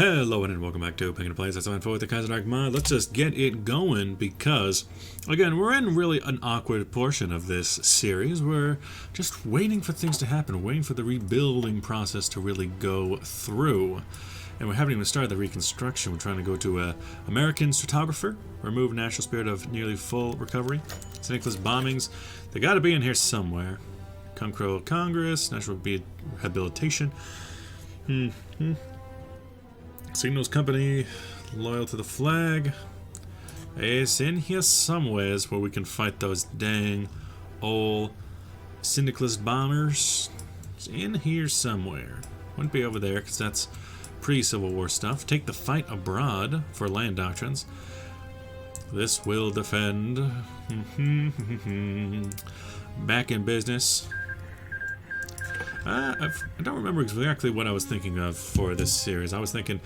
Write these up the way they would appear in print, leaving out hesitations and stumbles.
Hello and welcome back to Picking a Place. That's on for the Kaiserreich mod. Let's just get it going because, again, we're in really an awkward portion of this series. We're just waiting for things to happen, waiting for the rebuilding process to really go through. And we haven't even started the reconstruction. We're trying to go to a American stratigrapher, remove national spirit of nearly full recovery. St. Nicholas bombings, they got to be in here somewhere. Conqueror Congress, national rehabilitation. Signals company, loyal to the flag. It's in here somewheres where we can fight those dang old syndicalist bombers. It's in here somewhere. Wouldn't be over there because that's pre-Civil War stuff. Take the fight abroad for land doctrines. This will defend. Back in business. I don't remember exactly what I was thinking of for this series. I was thinking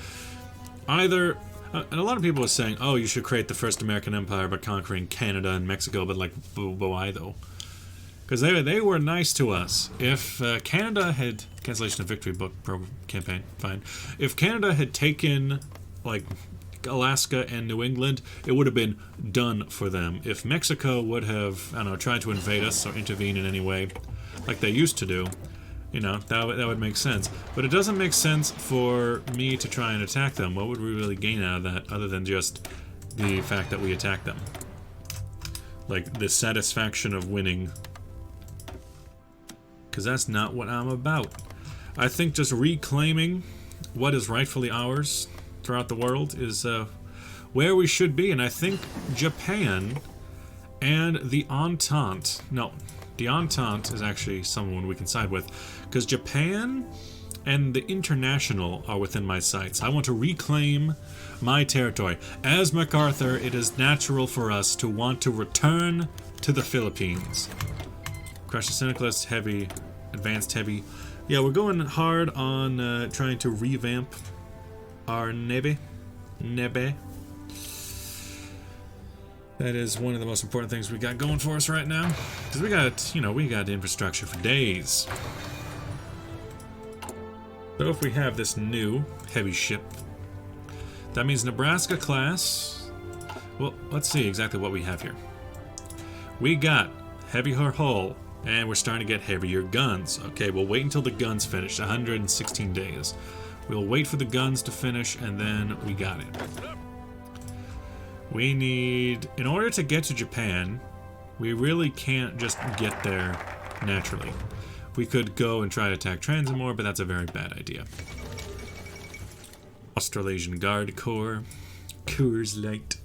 either, and a lot of people were saying, oh, you should create the first American empire by conquering Canada and Mexico, but like, why though? Because they were nice to us. If Canada had, cancellation of victory book campaign, fine. If Canada had taken, like, Alaska and New England, it would have been done for them. If Mexico would have, I don't know, tried to invade us or intervene in any way, like they used to do, you know, that would make sense. But it doesn't make sense for me to try and attack them. What would we really gain out of that other than just the fact that we attack them? Like, the satisfaction of winning. Because that's not what I'm about. I think just reclaiming what is rightfully ours throughout the world is where we should be. And I think Japan and the Entente... No, the Entente is actually someone we can side with. Because Japan and the International are within my sights. I want to reclaim my territory. As MacArthur, it is natural for us to want to return to the Philippines. Crush the Syndicalist, heavy, advanced heavy. Yeah, we're going hard on trying to revamp our Nebe. That is one of the most important things we got going for us right now. Because we got, we got infrastructure for days. So if we have this new heavy ship, that means Nebraska class. Well, let's see exactly what we have here. We got heavier hull, and we're starting to get heavier guns. Okay, we'll wait until the guns finish, 116 days. We'll wait for the guns to finish, and then we got it. We need, in order to get to Japan, we really can't just get there naturally. We could go and try to attack Transamore, but that's a very bad idea. Australasian Guard Corps, Coors Light,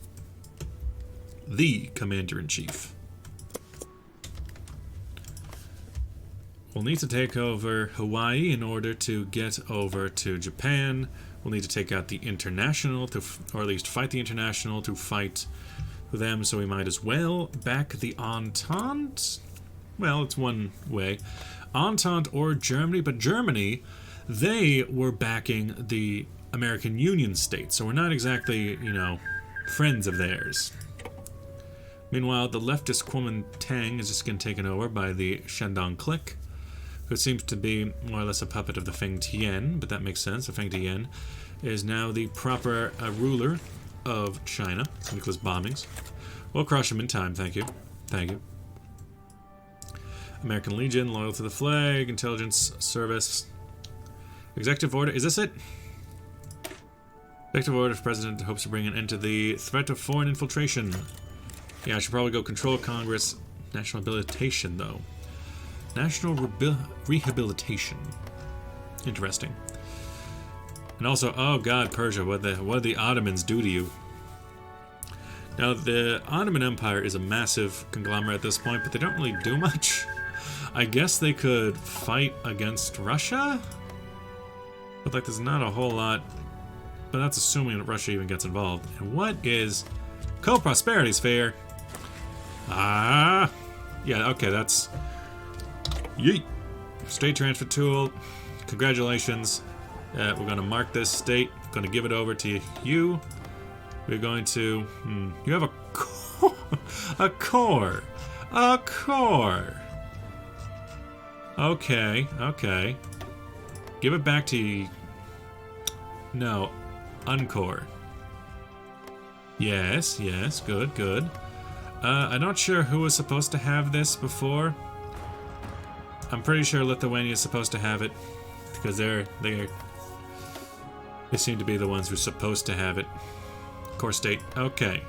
the Commander-in-Chief. We'll need to take over Hawaii in order to get over to Japan. We'll need to take out the International, or at least fight the International to fight them, so we might as well back the Entente. Well, it's one way. Entente or Germany, but Germany, they were backing the American Union states, so we're not exactly, friends of theirs. Meanwhile, the leftist Kuomintang is just getting taken over by the Shandong clique, who seems to be more or less a puppet of the Feng Tian, but that makes sense. The Feng Tian is now the proper ruler of China. Nicholas bombings. We'll crush him in time, thank you. Thank you. American Legion, loyal to the flag, intelligence service. Executive order, is this it? Executive order, President hopes to bring an end to the threat of foreign infiltration. Yeah, I should probably go control Congress. National rehabilitation, though. National rehabilitation. Interesting. And also, oh god, Persia, what did the Ottomans do to you? Now, the Ottoman Empire is a massive conglomerate at this point, but they don't really do much. I guess they could fight against Russia? But like, there's not a whole lot. But that's assuming that Russia even gets involved. And what is Co-Prosperity Sphere? Ah! Yeah, okay, that's... Yeet! State transfer tool. Congratulations. We're going to mark this state. Going to give it over to you. We're going to... you have a core. A core. A core. Okay, okay. Give it back to you. No. Uncore. Yes, yes, good, good. I'm not sure who was supposed to have this before. I'm pretty sure Lithuania is supposed to have it because they seem to be the ones who are supposed to have it. Core state. Okay.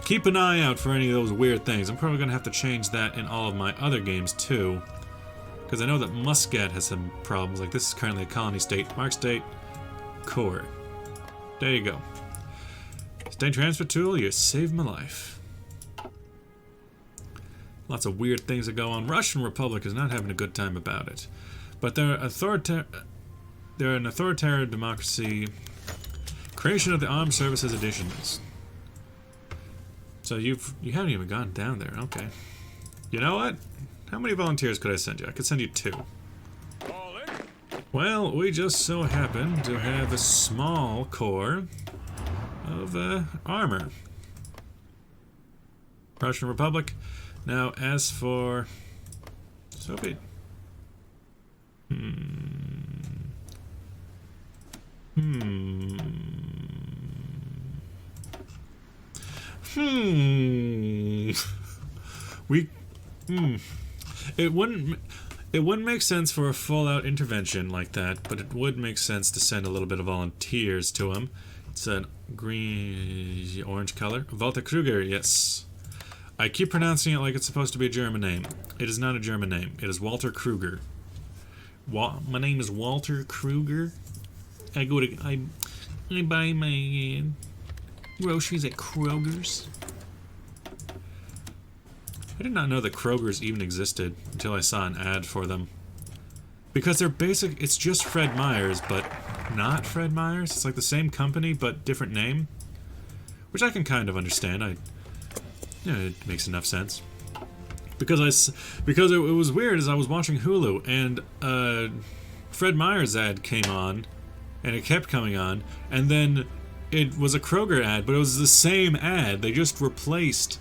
Keep an eye out for any of those weird things. I'm probably gonna have to change that in all of my other games too, because I know that Muscat has some problems. Like this is currently a colony state. Mark state. Core. There you go. State transfer tool. You saved my life. Lots of weird things that go on. Russian Republic is not having a good time about it. But they're an authoritarian democracy. Creation of the Armed Services Editions. So you haven't even gone down there. Okay. You know what? How many volunteers could I send you? I could send you 2. Well, we just so happen to have a small core of armor. Russian Republic. Now, as for Soviet, It wouldn't make sense for a full-out intervention like that, but it would make sense to send a little bit of volunteers to him. It's a green, orange color. Walter Kruger, yes. I keep pronouncing it like it's supposed to be a German name. It is not a German name. It is Walter Kruger. My name is Walter Kruger. I buy my groceries at Kroger's. I did not know that Kroger's even existed until I saw an ad for them. Because they're basic, it's just Fred Meyer's, but not Fred Meyer's. It's like the same company, but different name. Which I can kind of understand. It makes enough sense. Because it was weird as I was watching Hulu and Fred Meyer's ad came on and it kept coming on and then it was a Kroger ad, but it was the same ad. They just replaced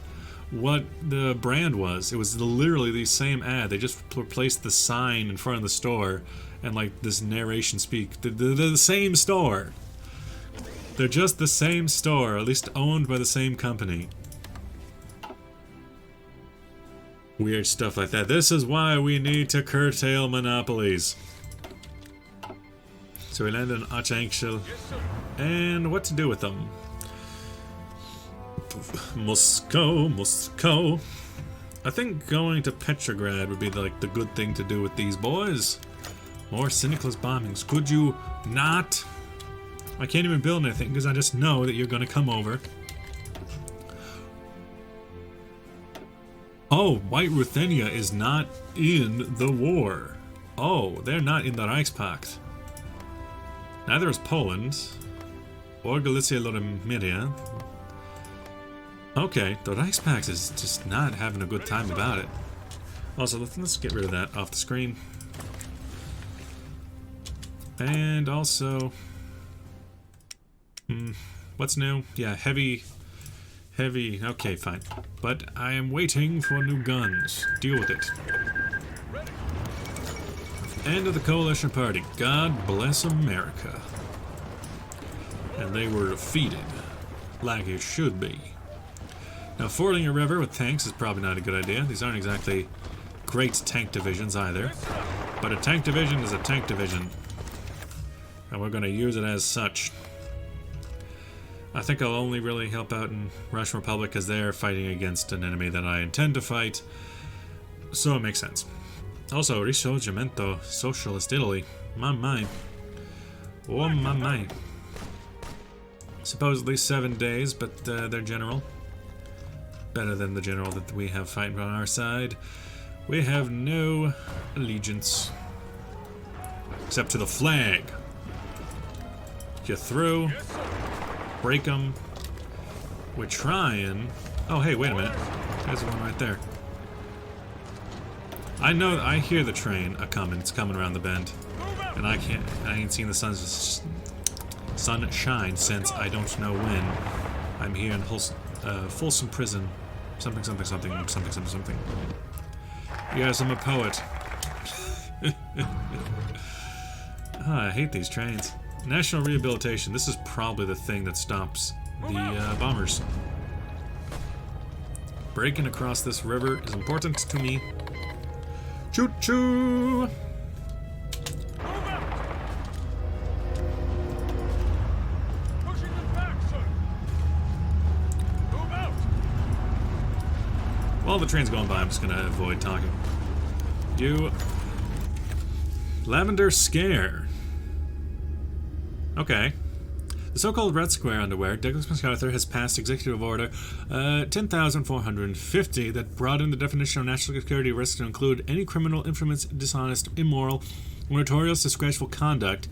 what the brand was. It was literally the same ad. They just replaced the sign in front of the store and like this narration speak. They're the same store. They're just the same store, at least owned by the same company. Weird stuff like that. This is why we need to curtail monopolies. So we landed on Archangel. And what to do with them? Moscow. I think going to Petrograd would be like the good thing to do with these boys. More Syndicalist bombings. Could you not? I can't even build anything because I just know that you're going to come over. Oh, White Ruthenia is not in the war. Oh, they're not in the Reichspakt. Neither is Poland. Or Galicia Lodomeria. Okay, the Reichspakt is just not having a good time about it. Also, let's get rid of that off the screen. And also... what's new? Yeah, heavy... Okay, fine. But I am waiting for new guns. Deal with it. End of the Coalition Party. God bless America. And they were defeated. Like it should be. Now, fording a river with tanks is probably not a good idea. These aren't exactly great tank divisions either. But a tank division is a tank division. And we're going to use it as such. I think I'll only really help out in Russian Republic because they're fighting against an enemy that I intend to fight. So it makes sense. Also, Risorgimento, Socialist Italy. My. Oh, my. Supposedly 7 days, but their general. Better than the general that we have fighting on our side. We have no allegiance. Except to the flag. Get through. Break them. We're trying. Oh, hey, wait a minute. There's one right there. I know. I hear the train coming. It's coming around the bend, and I ain't seen the sun shine since I don't know when. I'm here in Folsom Prison. Something. Yes, I'm a poet. Oh, I hate these trains. National rehabilitation. This is probably the thing that stops the bombers. Breaking across this river is important to me. Choo-choo! While the train's going by, I'm just gonna avoid talking. You... Lavender Scare. Okay. The so-called Red Square underwear, Douglas MacArthur has passed Executive Order 10,450 that broadened the definition of national security risk to include any criminal, infamous, dishonest, immoral, notorious, disgraceful conduct,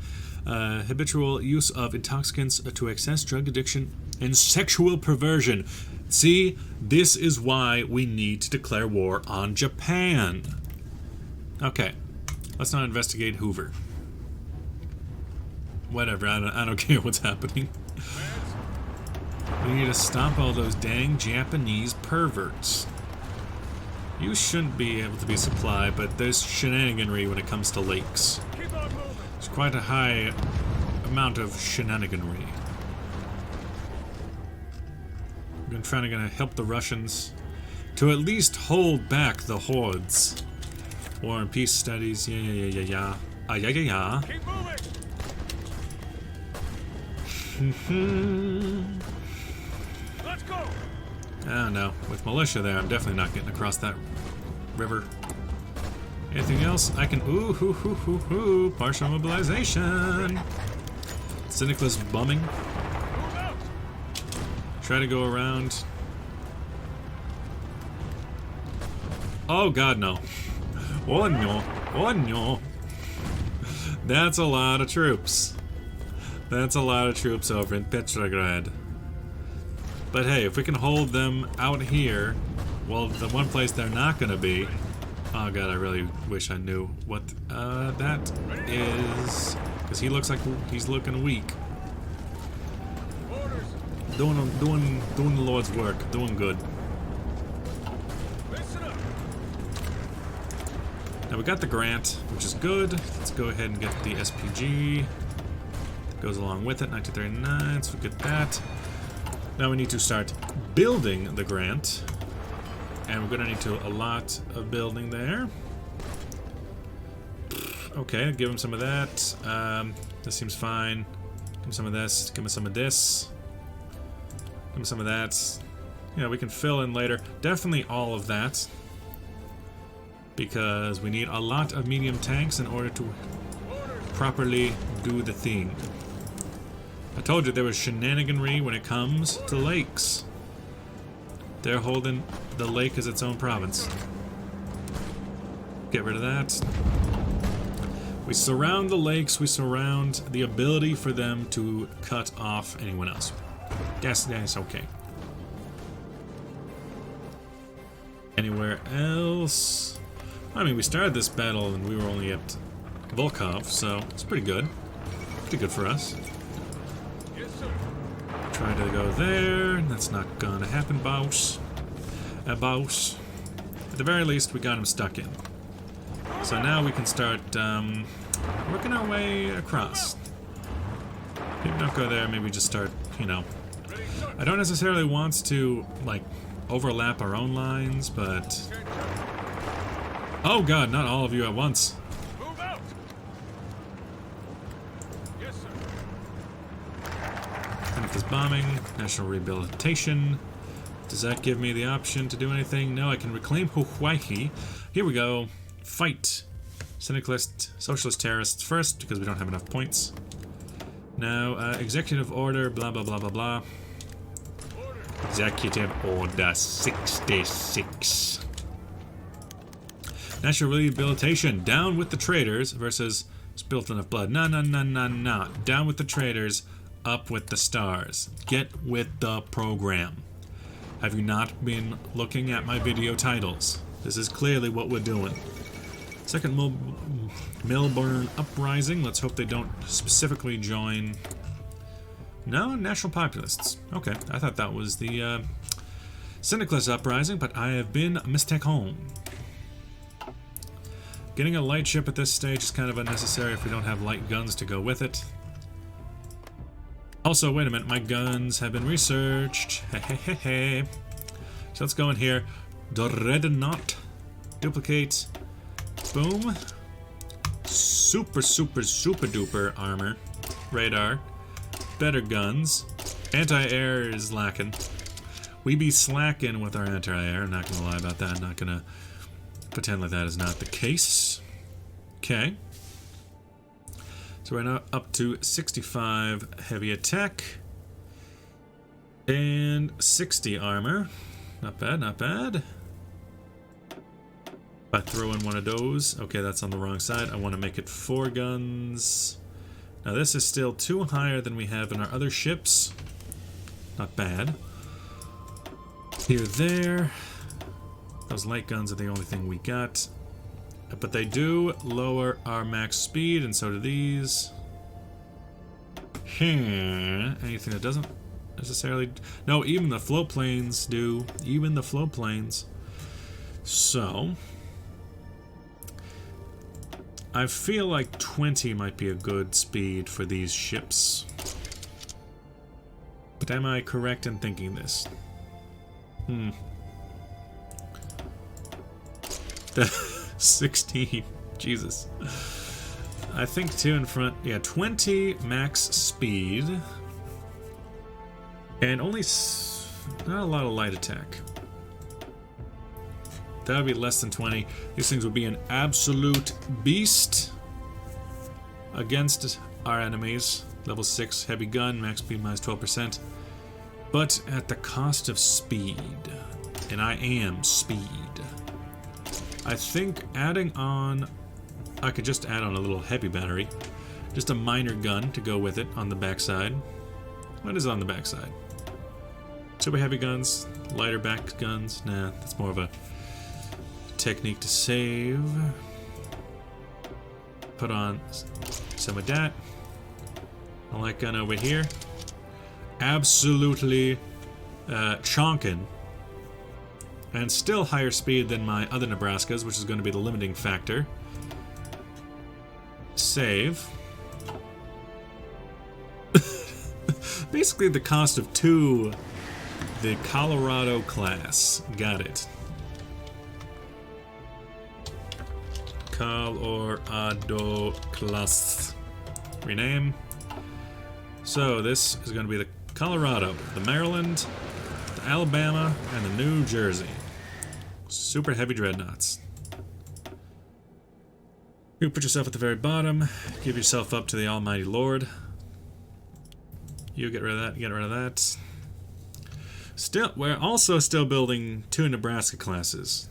habitual use of intoxicants to excess, drug addiction, and sexual perversion. See, this is why we need to declare war on Japan. Okay, let's not investigate Hoover. Whatever, I don't care what's happening. We need to stop all those dang Japanese perverts. You shouldn't be able to be supplied, but there's shenaniganry when it comes to lakes. There's quite a high amount of shenaniganry. I'm trying to help the Russians to at least hold back the hordes. War and peace studies, yeah. Ah, yeah. Keep moving. Let's go. I don't know. With militia there, I'm definitely not getting across that river. Anything else? I can... Ooh, partial mobilization. Cynicless bombing. Move out. Try to go around. Oh god, no. Oh no. That's a lot of troops. That's a lot of troops over in Petrograd. But hey, if we can hold them out here, well, the one place they're not gonna be... Oh god, I really wish I knew what that is. Because he looks like he's looking weak. Orders. Doing the Lord's work. Doing good. Listen up. Now we got the grant, which is good. Let's go ahead and get the SPG. Goes along with it, 1939, so we get that. Now we need to start building the grant. And we're gonna need to a lot of building there. Okay, give him some of that. This seems fine. Give him some of this, give him some of this. Give him some of that. You know, we can fill in later. Definitely all of that. Because we need a lot of medium tanks in order to properly do the thing. I told you there was shenaniganry when it comes to lakes. They're holding the lake as its own province. Get rid of that. We surround the lakes, we surround the ability for them to cut off anyone else. That's okay. Anywhere else? I mean, we started this battle and we were only at Volkov, so it's pretty good. Pretty good for us. Yes, sir. Try to go there. That's not gonna happen, boss. Boss. At the very least, we got him stuck in. So now we can start working our way across. Maybe don't go there. Maybe just start, you know. I don't necessarily want to, like, overlap our own lines, but... Oh god, not all of you at once. Move out. Yes, sir. Finish this bombing. National rehabilitation. Does that give me the option to do anything? No, I can reclaim Hawaii. Here we go. Fight. Syndicalist, socialist terrorists first, because we don't have enough points. Now, executive order, blah, blah, blah, blah, blah. Executive Order 66. National rehabilitation. Down with the traitors versus spilt enough blood. No. Down with the traitors. Up with the stars. Get with the program. Have you not been looking at my video titles? This is clearly what we're doing. Second Melbourne Uprising. Let's hope they don't specifically join... No, National Populists. Okay, I thought that was the Syndicalist Uprising, but I have been mistaken. Getting a light ship at this stage is kind of unnecessary if we don't have light guns to go with it. Also, wait a minute, my guns have been researched. Hey. So let's go in here. Dreadnought. Duplicate. Boom. Super duper armor. Radar. Better guns. Anti-air is lacking. We be slacking with our anti-air. I'm not gonna lie about that. I'm not gonna pretend like that is not the case. Okay. So we're now up to 65 heavy attack. And 60 armor. Not bad, not bad. If I throw in one of those, okay, that's on the wrong side. I want to make it 4 guns. Now this is still 2 higher than we have in our other ships. Not bad. Here, there. Those light guns are the only thing we got. But they do lower our max speed, and so do these. Anything that doesn't necessarily... No, even the float planes do. Even the float planes. So... I feel like 20 might be a good speed for these ships. But am I correct in thinking this? 16. Jesus. I think 2 in front. Yeah, 20 max speed. And only... not a lot of light attack. That would be less than 20. These things would be an absolute beast against our enemies. Level 6 heavy gun, max speed minus 12%. But at the cost of speed. And I am speed. I think adding on... I could just add on a little heavy battery. Just a minor gun to go with it on the backside. What is on the backside? Super heavy guns, lighter back guns. Nah, that's more of a technique to save. Put on some of that. A light gun over here. Absolutely chonkin'. And still higher speed than my other Nebraskas, which is going to be the limiting factor. Save. Basically the cost of 2. The Colorado class. Got it. Colorado class. Rename. So this is going to be the Colorado, the Maryland, the Alabama, and the New Jersey. Super heavy dreadnoughts. You put yourself at the very bottom. Give yourself up to the Almighty Lord. You get rid of that. Get rid of that. Still, we're also still building 2 Nebraska classes.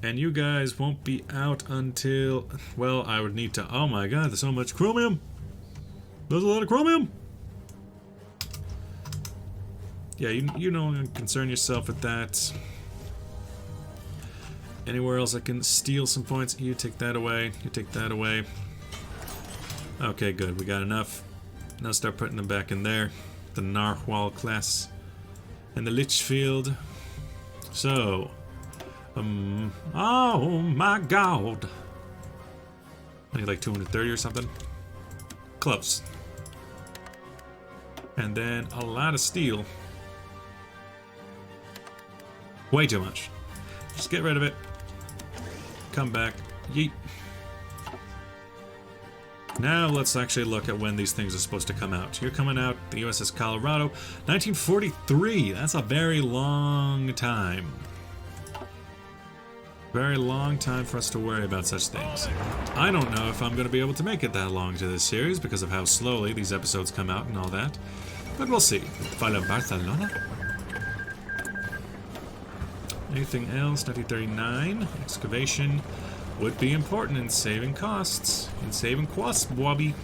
And you guys won't be out until... Well, I would need to... Oh my god, there's so much chromium! There's a lot of chromium! Yeah, you don't concern yourself with that. Anywhere else I can steal some points? You take that away. You take that away. Okay, good. We got enough. Now start putting them back in there. The Narwhal class. And the Litchfield. So... oh my god. I need like 230 or something. Close. And then a lot of steel. Way too much. Just get rid of it. Come back. Yeet. Now let's actually look at when these things are supposed to come out. You're coming out, the USS Colorado, 1943. That's a very long time. Very long time for us to worry about such things. I don't know if I'm going to be able to make it that long to this series because of how slowly these episodes come out and all that. But we'll see. Follow Barcelona. Anything else? 1939. Excavation would be important in saving costs. In saving costs, Bobby.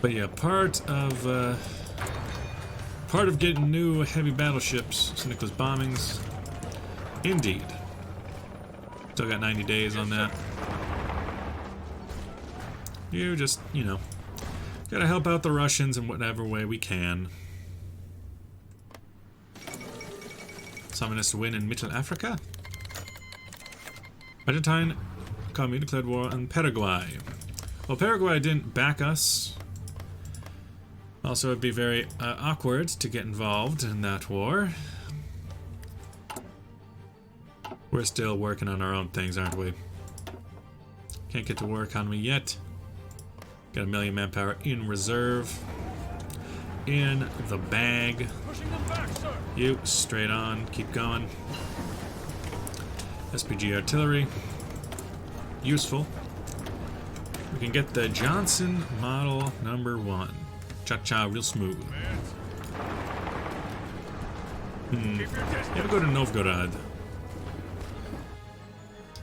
But yeah, part of getting new heavy battleships, St. Nicholas bombings. Indeed. Still got 90 days on that. You just, you know, gotta help out the Russians in whatever way we can. Summon us to win in Middle Africa. Argentine commune declared war on Paraguay. Well, Paraguay didn't back us Also, it'd be very awkward to get involved in that war. We're still working on our own things, aren't we? Can't get to war economy yet. Got 1 million manpower in reserve. In the bag. Pushing them back, sir. You, straight on, keep going. SPG artillery. Useful. We can get the Johnson model number 1. Cha-cha, real smooth. Keep your distance. Maybe go to Novgorod.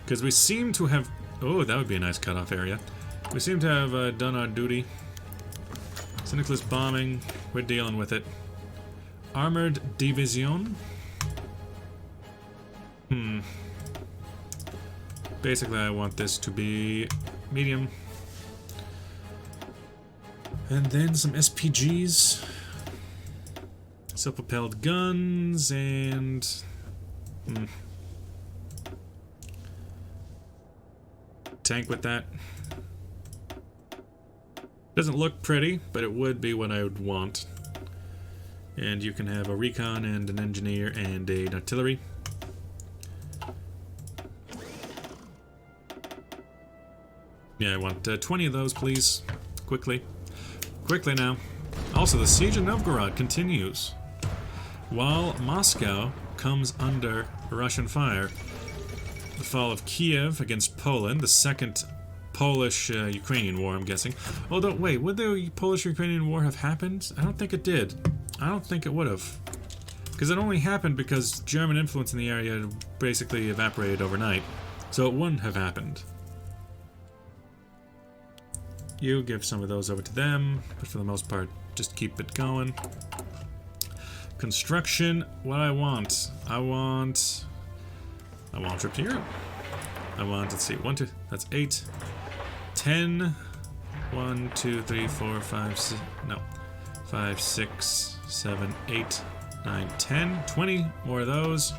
Because we seem to have... Oh, that would be a nice cutoff area. We seem to have done our duty. Cynicless bombing. We're dealing with it. Armored Division. Basically, I want this to be medium. And then some SPGs. Self-propelled guns and... tank with that. Doesn't look pretty, but it would be what I would want. And you can have a recon and an engineer and an artillery. Yeah, I want 20 of those, please. Quickly. Quickly now. Also, the siege of Novgorod continues. While Moscow comes under Russian fire. The fall of Kiev against Poland, the second Polish-Ukrainian war, I'm guessing. Although, wait, would the Polish-Ukrainian war have happened? I don't think it did. I don't think it would have. Because it only happened because German influence in the area basically evaporated overnight. So it wouldn't have happened. You give some of those over to them, but for the most part, just keep it going. Construction, what I want a trip to Europe. I want, let's see, 1, 2, that's 8, 10, 1, 2, 3, 4, 5, 6, no, 5, 6, 7, 8, 9, 10, 20 more of those.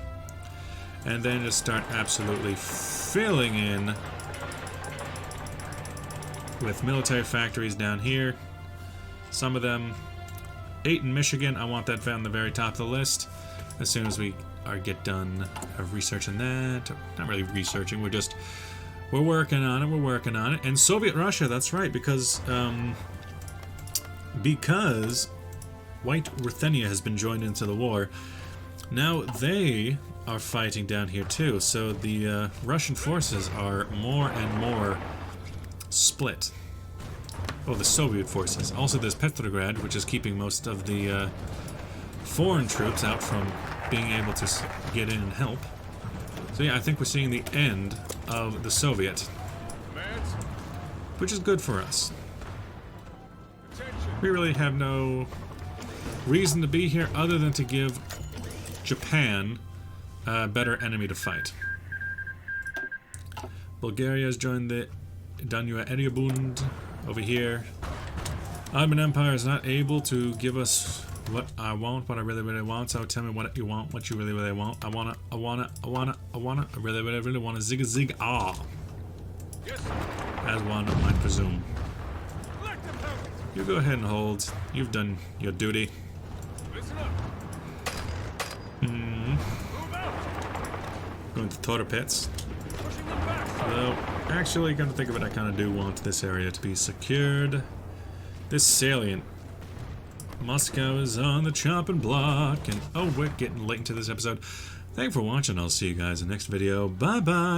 And then just start absolutely filling in with military factories down here. Some of them, 8 in Michigan, I want that on the very top of the list. As soon as we get done researching that. Not really researching, we're working on it, And Soviet Russia, that's right, because White Ruthenia has been joined into the war. Now they are fighting down here too, so the Russian forces are more and more split. Oh, the Soviet forces. Also, there's Petrograd, which is keeping most of the foreign troops out from being able to get in and help. So yeah, I think we're seeing the end of the Soviet, which is good for us. We really have no reason to be here other than to give Japan a better enemy to fight. Bulgaria has joined the Danube Bund over here. Ottoman Empire is not able to give us what I want, what I really, really want. So tell me what you want, what you really, really want. I really want a zig ah. Yes, sir. As one might presume. Let them have it. You go ahead and hold. You've done your duty. Listen up. Move out. Going to Totor Pits. Pushing them back, sir. Although, actually, come to think of it, I kind of do want this area to be secured. This salient. Moscow is on the chopping block, and oh, we're getting late into this episode. Thanks for watching. I'll see you guys in the next video. Bye bye.